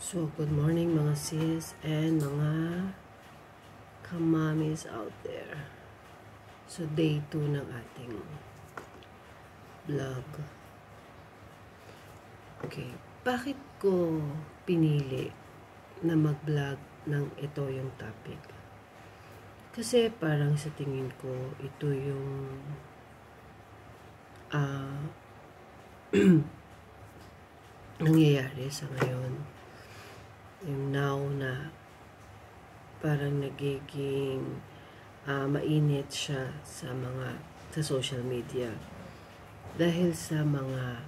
So, good morning mga sis and mga kamamis out there. So, day 2 ng ating vlog. Okay, bakit ko pinili na mag-vlog ng ito yung topic? Kasi parang sa tingin ko, ito yung nangyayari sa ngayon. Yung now na parang nagiging mainit siya sa social media dahil sa mga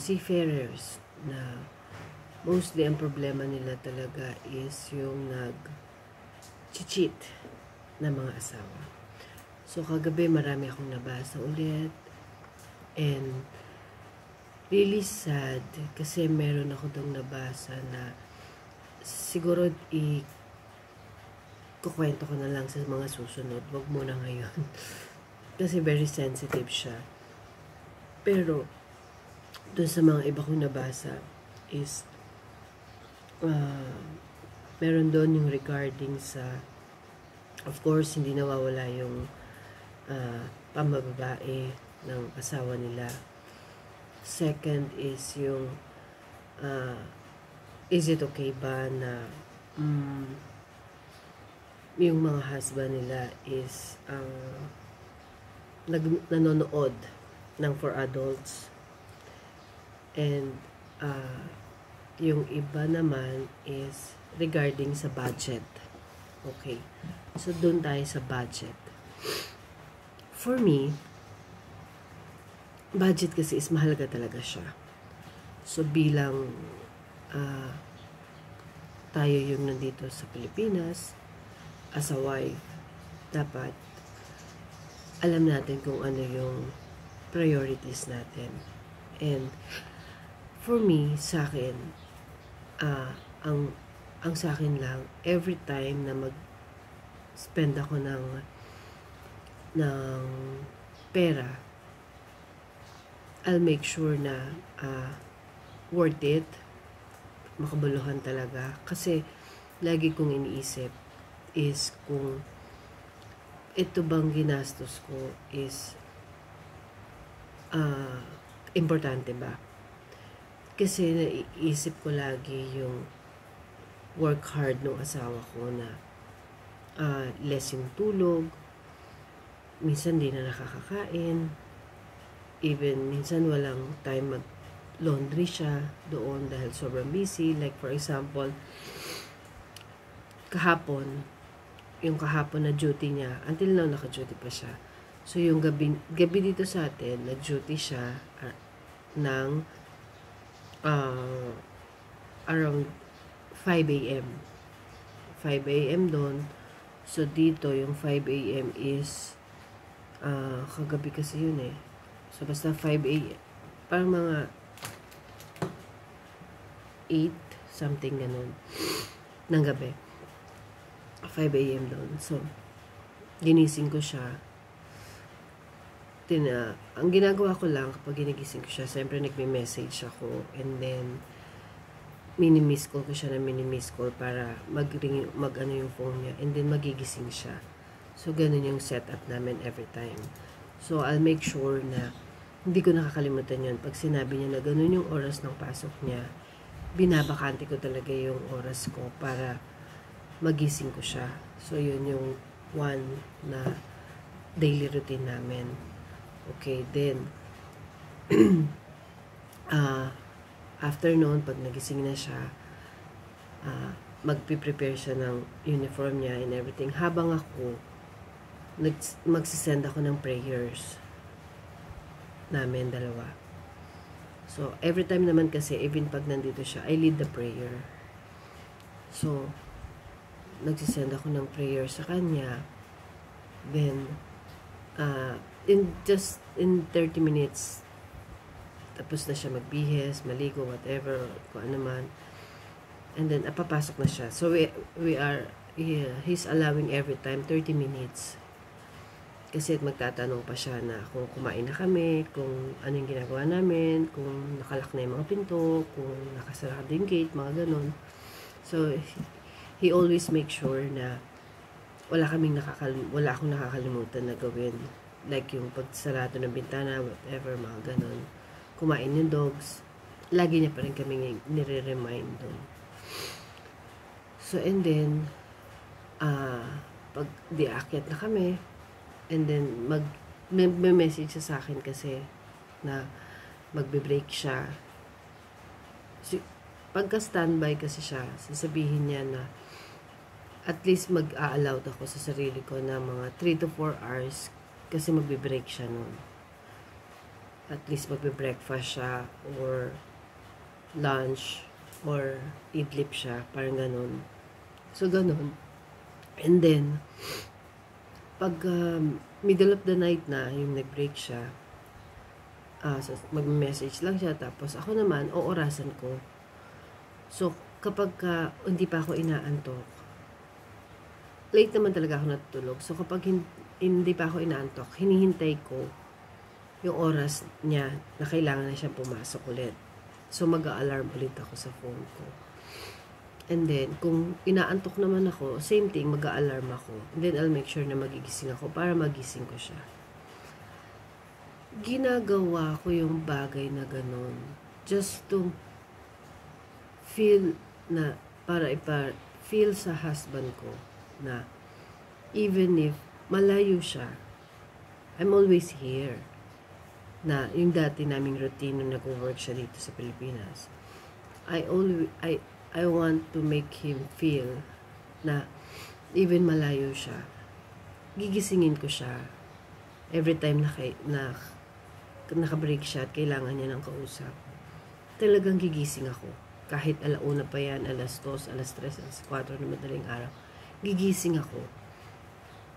seafarers na mostly ang problema nila talaga is yung nag-cheat na mga asawa. So kagabi marami akong nabasa ulit and really sad kasi meron ako dong nabasa na siguro kukwento ko na lang sa mga susunod. Wag muna ngayon. Kasi very sensitive siya. Pero doon sa mga iba kong nabasa is meron doon yung regarding sa, of course, hindi nawawala yung pambababae ng asawa nila. Second is yung is it okay ba na yung mga husband nila is nanonood ng for adults, and yung iba naman is regarding sa budget. Okay, so doon tayo sa budget. For me, budget kasi is mahalaga talaga siya. So bilang tayo yung nandito sa Pilipinas as a wife, dapat alam natin kung ano yung priorities natin. And for me, sa akin, ang sa akin lang, every time na mag-spend ako ng pera, I'll make sure na worth it, makabuluhan talaga. Kasi lagi kong iniisip is kung ito bang ginastos ko is importante ba? Kasi naiisip ko lagi yung work hard ng asawa ko na less yung tulog, minsan di na nakakakain, even minsan walang time mag-laundry siya doon dahil sobrang busy. Like for example, yung kahapon na duty niya, until now naka-duty pa siya. So yung gabi dito sa atin, nag-duty siya ng around 5 a.m. 5 a.m. doon. So dito yung 5 a.m. is kagabi kasi yun eh. So, basta 5 a.m. Parang mga 8, something ganun, ng gabi. 5 a.m. doon. So, ginising ko siya. Ang ginagawa ko lang kapag ginigising ko siya, siyempre nagme-message ako. And then, mini-miss call ko siya na mini-miss call para mag-ano yung phone niya. And then, magigising siya. So, ganun yung setup namin every time. So, I'll make sure na hindi ko nakakalimutan yun. Pag sinabi niya na ganun yung oras ng pasok niya, binabakante ko talaga yung oras ko para magising ko siya. So, yun yung one na daily routine namin. Okay, then, after noon, pag nagising na siya, magpiprepare siya ng uniform niya and everything. Habang ako, magsisend ako ng prayers namin dalawa. So, every time naman kasi, even pag nandito siya, I lead the prayer. So, nagsisend ako ng prayer sa kanya. Then, in 30 minutes, tapos na siya magbihis, maligo, whatever, kung ano man. And then, papasok na siya. So, he's allowing every time 30 minutes. Kasi magtatanong pa siya na kung kumain na kami, kung ano yung ginagawa namin, kung nakalak na yung mga pinto, kung nakasara din gate, mga ganun. So, he always make sure na wala akong nakakalimutan na gawin. Like yung pagsarado ng bintana, whatever, mga ganun. Kumain yung dogs. Lagi niya pa rin kami nire-remind doon. So, and then, pag diakyat na kami, and then, may message siya sa akin kasi na magbe-break siya. So, pagka standby kasi siya, sasabihin niya na at least mag-a-allowed ako sa sarili ko na mga 3 to 4 hours kasi magbe-break siya nun. At least magbe-breakfast siya or lunch or idlip siya, parang ganun. So, ganun. And then, pag middle of the night na, yung nag-break siya, so mag-message lang siya, tapos ako naman, oorasan ko. So, kapag hindi pa ako inaantok, late naman talaga ako natutulog. So, kapag hindi pa ako inaantok, hinihintay ko yung oras niya na kailangan na siyang pumasok ulit. So, mag-a-alarm ulit ako sa phone ko. And then, kung inaantok naman ako, same thing, mag-a-alarm ako. And then, I'll make sure na magigising ako para magising ko siya. Ginagawa ko yung bagay na ganun just to feel na, para feel sa husband ko na even if malayo siya, I'm always here. Na yung dati naming routine nung nag-work siya dito sa Pilipinas, I want to make him feel na even malayo siya, gigisingin ko siya every time na naka-break siya at kailangan niya ng kausap. Talagang gigising ako. Kahit alauna pa yan, alas 2, alas 3, alas 4 na madaling araw, gigising ako.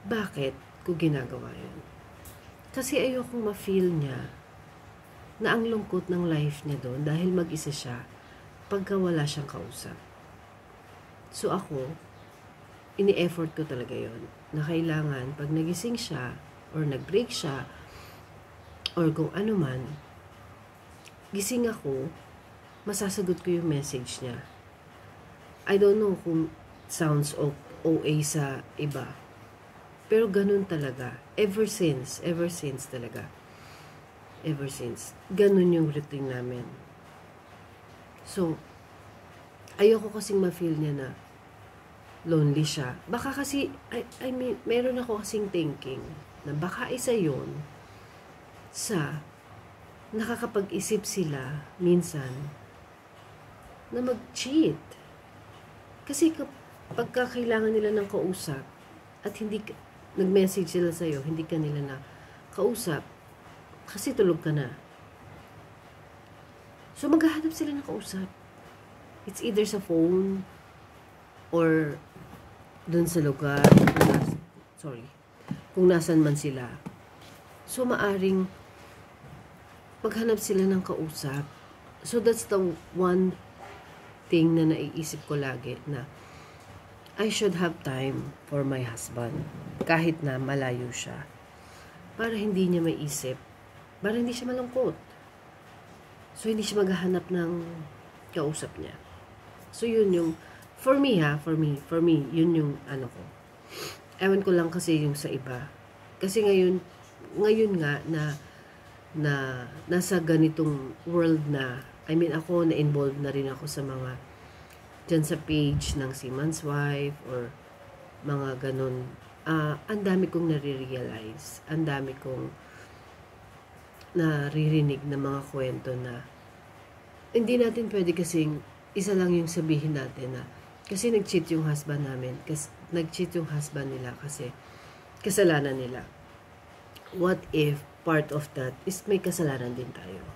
Bakit ko ginagawa yun? Kasi ayokong ma-feel niya na ang lungkot ng life niya doon dahil mag-isa siya pagka wala siyang kausap. So ako, ini-effort ko talaga yon na kailangan pag nagising siya or nag-break siya or kung ano man, gising ako, masasagot ko yung message niya. I don't know kung sounds OA sa iba, pero ganun talaga. Ever since talaga. Ever since. Ganun yung routine namin. So, ayoko kasing ma-feel niya na lonely siya. Baka kasi, I mean, meron ako kasing thinking na baka isa yon sa nakakapag-isip sila minsan na mag-cheat. Kasi pagka kailangan nila ng kausap at hindi nag-message sila sa'yo, hindi ka nila na kausap kasi tulog ka na. So, maghahanap sila ng kausap. It's either sa phone or dun sa lugar. Kung nasan man sila. So, maaring maghanap sila ng kausap. So, that's the one thing na naiisip ko lagi na I should have time for my husband. Kahit na malayo siya. Para hindi niya maisip. Para hindi siya malungkot. So, hindi siya maghahanap ng kausap niya. So, yun yung, for me, yun yung ano ko. Ewan ko lang kasi yung sa iba. Kasi ngayon nga na nasa ganitong world na, I mean, ako na-involved na rin ako sa mga, dyan sa page ng Seaman's Wife, or mga ganun. Ang dami kong nare-realize. Ang dami kong naririnig na mga kwento na hindi natin pwede kasing isa lang yung sabihin natin na kasi nag-cheat yung husband namin, kasi nag-cheat yung husband nila kasi kasalanan nila. What if part of that is may kasalanan din tayo?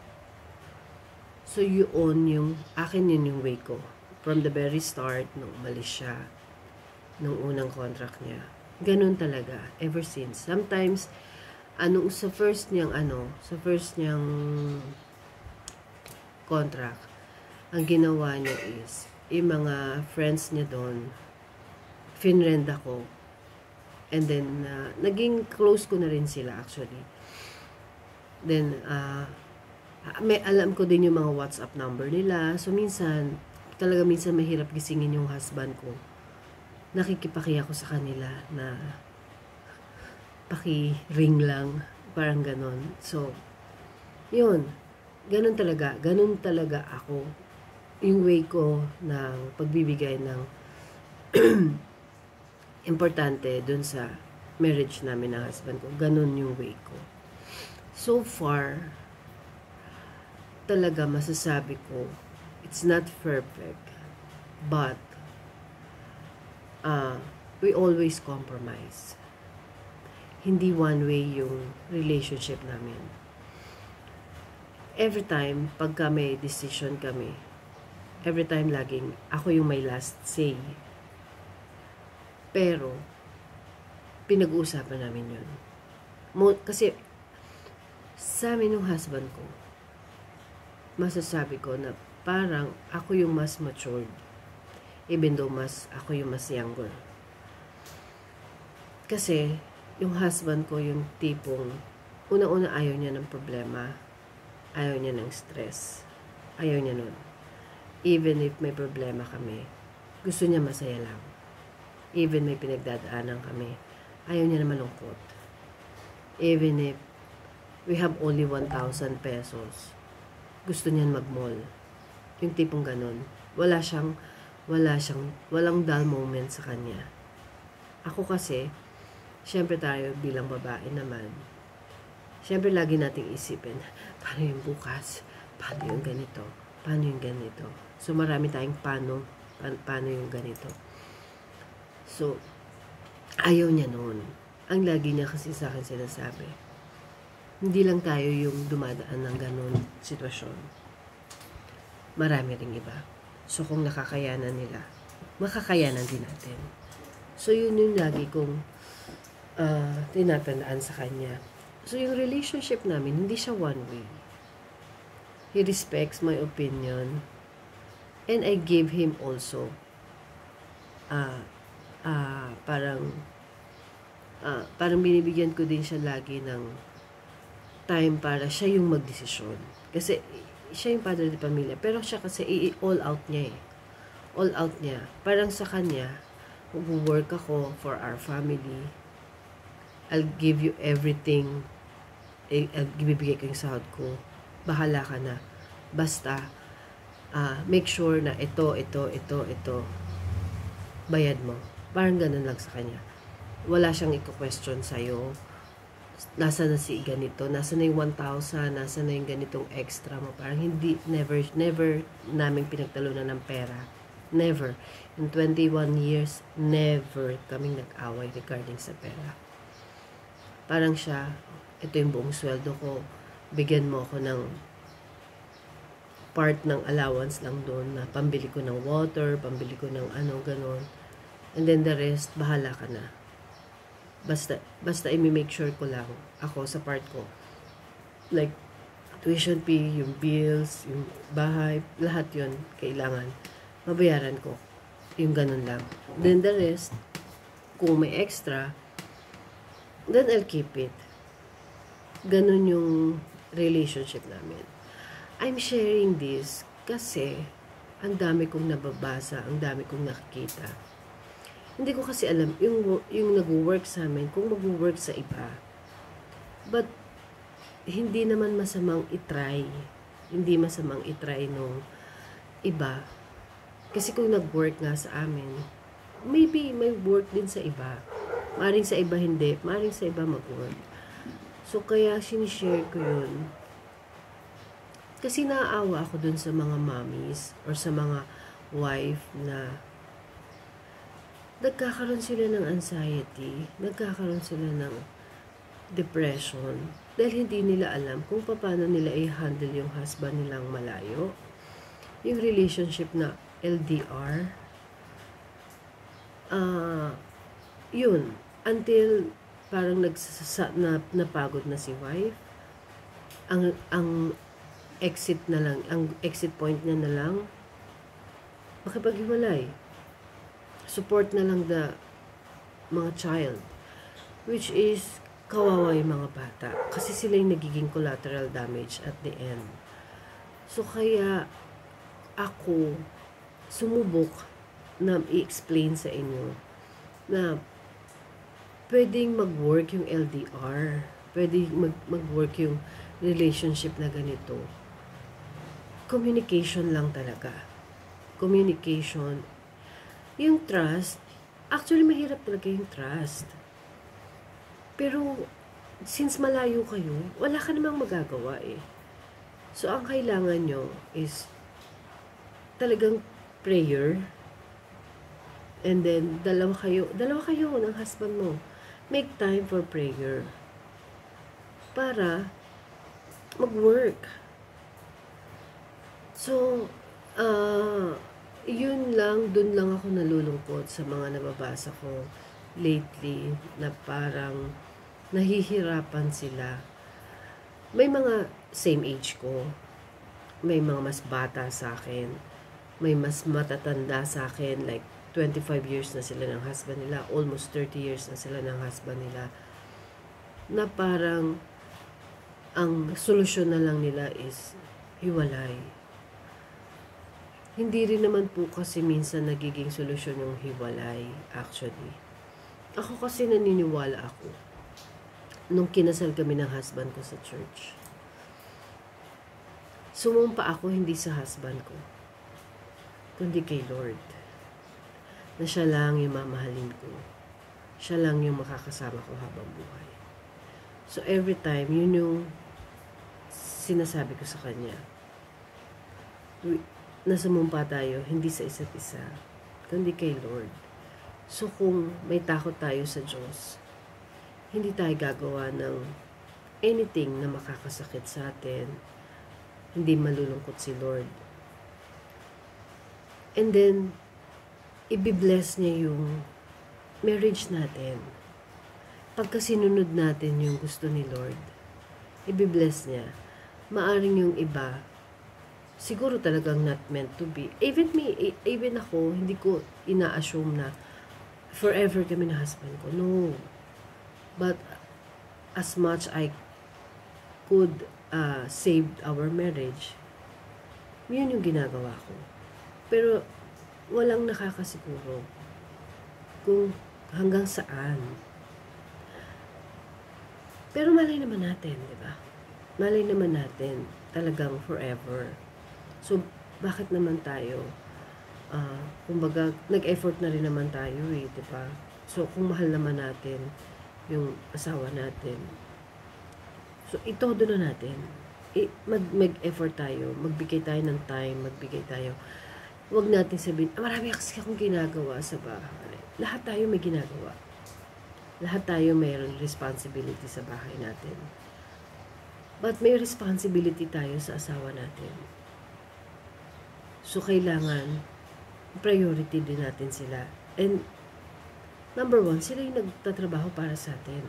So yun yung akin, yun yung way ko from the very start nung umalis siya nung unang contract niya. Ganun talaga ever since. Sometimes sa first niyang contract, ang ginawa niya is, yung mga friends niya doon, finrend ako And then, naging close ko na rin sila actually. Then, may alam ko din yung mga WhatsApp number nila. So, minsan mahirap gisingin yung husband ko. Nakikipaki ako sa kanila na paki-ring lang. Parang ganon. So, yun. Ganun talaga ako. Yung way ko ng pagbibigay ng importante dun sa marriage namin ng husband ko. Ganun yung way ko. So far, talaga masasabi ko, it's not perfect. But, we always compromise. Hindi one way yung relationship namin. Every time, pagka may decision kami, every time laging ako yung may last say. Pero, pinag-uusapan namin yun. Kasi, sa amin ng husband ko, masasabi ko na parang ako yung mas matured. Even though ako yung mas younger. Kasi, yung husband ko yung tipong, una-una ayaw niya ng problema. Ayaw niya ng stress. Ayaw niya nun. Even if may problema kami, gusto niya masaya lang. Even may pinagdadaanan kami, ayaw niya na malungkot. Even if we have only 1,000 pesos, gusto niyan mag-mall. Yung tipong ganun. Walang dull moment sa kanya. Ako kasi, syempre tayo bilang babae naman, syempre lagi nating isipin, paano yung bukas? Paano yung ganito? Paano yung ganito? So, marami tayong paano yung ganito. So, ayaw niya noon. Ang lagi niya kasi sa akin sinasabi, hindi lang tayo yung dumadaan ng ganun sitwasyon. Marami ring iba. So, kung nakakayanan nila, makakayanan din natin. So, yun yung lagi kong tinatandaan sa kanya. So, yung relationship namin, hindi siya one way. He respects my opinion. And I gave him also parang binibigyan ko din siya lagi ng time para siya yung magdesisyon. Kasi siya yung padre de pamilya. Pero siya kasi all out niya eh. All out niya. Parang sa kanya, mag-work ako for our family. I'll give you everything. Ibibigay ko yung sahod ko. Bahala ka na. Basta, make sure na ito, bayad mo. Parang ganun lang sa kanya. Wala siyang i-question sa'yo. Nasa na si ganito, nasa na yung 1,000, nasa na yung ganitong extra mo. Parang hindi, never namin pinagtalunan ng pera. Never. In 21 years, never kaming nag-away regarding sa pera. Parang siya, ito yung buong sweldo ko, bigyan mo ako ng part ng allowance lang doon na pambili ko ng water, pambili ko ng ganon. And then the rest, bahala ka na. Basta i-make sure ko lang ako sa part ko. Like, tuition fee, yung bills, yung bahay, lahat yun kailangan. Mabayaran ko. Yung ganun lang. Then the rest, kung may extra, then I'll keep it. Ganun yung relationship namin. I'm sharing this kasi ang dami kong nababasa, ang dami kong nakikita. Hindi ko kasi alam yung nag-work sa amin, kung mag-work sa iba. But, hindi naman masamang itry. Hindi masamang itry nung iba. Kasi kung nag-work nga sa amin, maybe may work din sa iba. Maring sa iba hindi, maring sa iba mag-work. So, kaya sinishare ko yun. Kasi naaawa ako dun sa mga mommies or sa mga wife na nagkakaroon sila ng anxiety, nagkakaroon sila ng depression dahil hindi nila alam kung paano nila i-handle yung husband nilang malayo. Yung relationship na LDR, yun, until parang napagod na si wife, ang exit na lang, ang exit point niya na lang, makipaghiwalay. Support na lang the mga child. which is kawawa yung mga bata kasi sila yung nagiging collateral damage at the end. So kaya ako sumubok na i-explain sa inyo na pwedeng mag-work yung LDR, pwedeng mag-work yung relationship na ganito. Communication lang talaga. Communication. Yung trust, actually mahirap talaga yung trust. Pero, since malayo kayo, wala ka namang magagawa eh. So, ang kailangan nyo is talagang prayer. And then, dalawa kayo ng husband mo. Make time for prayer. Para mag-work. So, yun lang, dun lang ako nalulungkot sa mga nababasa ko lately na parang nahihirapan sila. May mga same age ko, may mga mas bata sa akin, may mas matatanda sa akin, like 25 years na sila ng husband nila, almost 30 years na sila ng husband nila, na parang ang solusyon na lang nila is hiwalay. Hindi rin naman po kasi minsan nagiging solusyon yung hiwalay, actually. Ako kasi naniniwala ako nung kinasal kami ng husband ko sa church. Sumumpa ako hindi sa husband ko, kundi kay Lord. Na siya lang yung mamahalin ko. Siya lang yung makakasama ko habang buhay. So every time, yun yung sinasabi ko sa kanya. Na sumumpa tayo, hindi sa isa't isa, kundi kay Lord. So kung may takot tayo sa Diyos, hindi tayo gagawa ng anything na makakasakit sa atin. Hindi malulungkot si Lord. And then, i-bless niya yung marriage natin. Pagka sinunod natin yung gusto ni Lord, i-bless niya. Maaring yung iba, siguro talagang not meant to be. Even me, even ako, hindi ko ina-assume na forever kami na husband ko. No. But as much I could save our marriage, yun yung ginagawa ko. Pero walang nakakasiguro kung hanggang saan. Pero malay naman natin, di ba? Malay naman natin talagang forever. So, bakit naman tayo? Kumbaga, nag-effort na rin naman tayo eh, di ba? So, kung mahal naman natin yung asawa natin, so, itodo na natin. Mag-effort tayo, magbigay tayo ng time, magbigay tayo. Huwag natin sabihin, marami kasi akong ginagawa sa bahay. Lahat tayo may ginagawa. Lahat tayo mayroon responsibility sa bahay natin. But may responsibility tayo sa asawa natin. So, kailangan priority din natin sila. And, number one, sila yung nagtatrabaho para sa atin.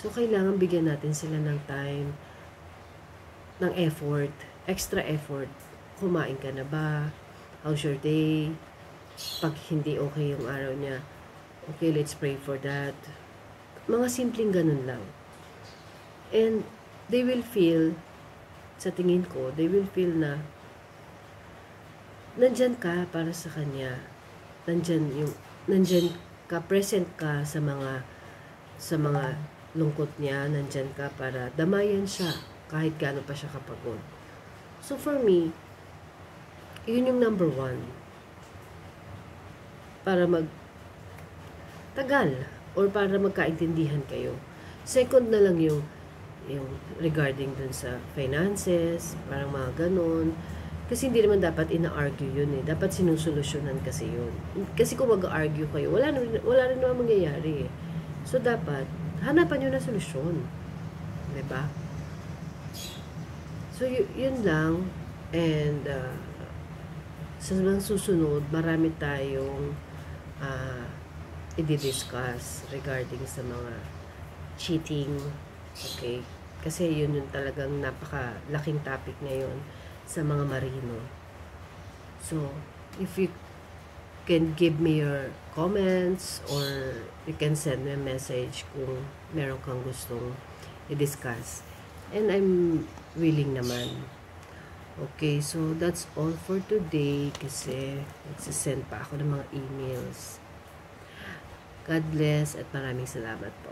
So, kailangan bigyan natin sila ng time, ng effort, extra effort. Kumain ka na ba? How's your day? Pag hindi okay yung araw niya, okay, let's pray for that. Mga simpleng ganun lang. And they will feel, sa tingin ko, they will feel na nandyan ka para sa kanya. Nandyan ka, present ka sa mga lungkot niya, nandyan ka para damayan siya kahit gaano pa siya kapagod. So for me, yun yung number one. Para magtagal or para magkaintindihan kayo. Second na lang yung regarding dun sa finances, parang mga ganun. Kasi hindi naman dapat ina-argue yun eh. Dapat sinusolusyonan kasi yun. Kasi kung mag-argue kayo, wala rin naman mangyayari eh. So dapat, hanapan nyo na solusyon. Diba? So yun lang. And sa mga susunod, marami tayong i-discuss regarding sa mga cheating. Okay? Kasi yun yung talagang napakalaking topic ngayon sa mga marino. So, if you can give me your comments or you can send me a message kung meron kang gustong i-discuss. And I'm willing naman. Okay, so that's all for today kasi nagsisend pa ako ng mga emails. God bless at maraming salamat po.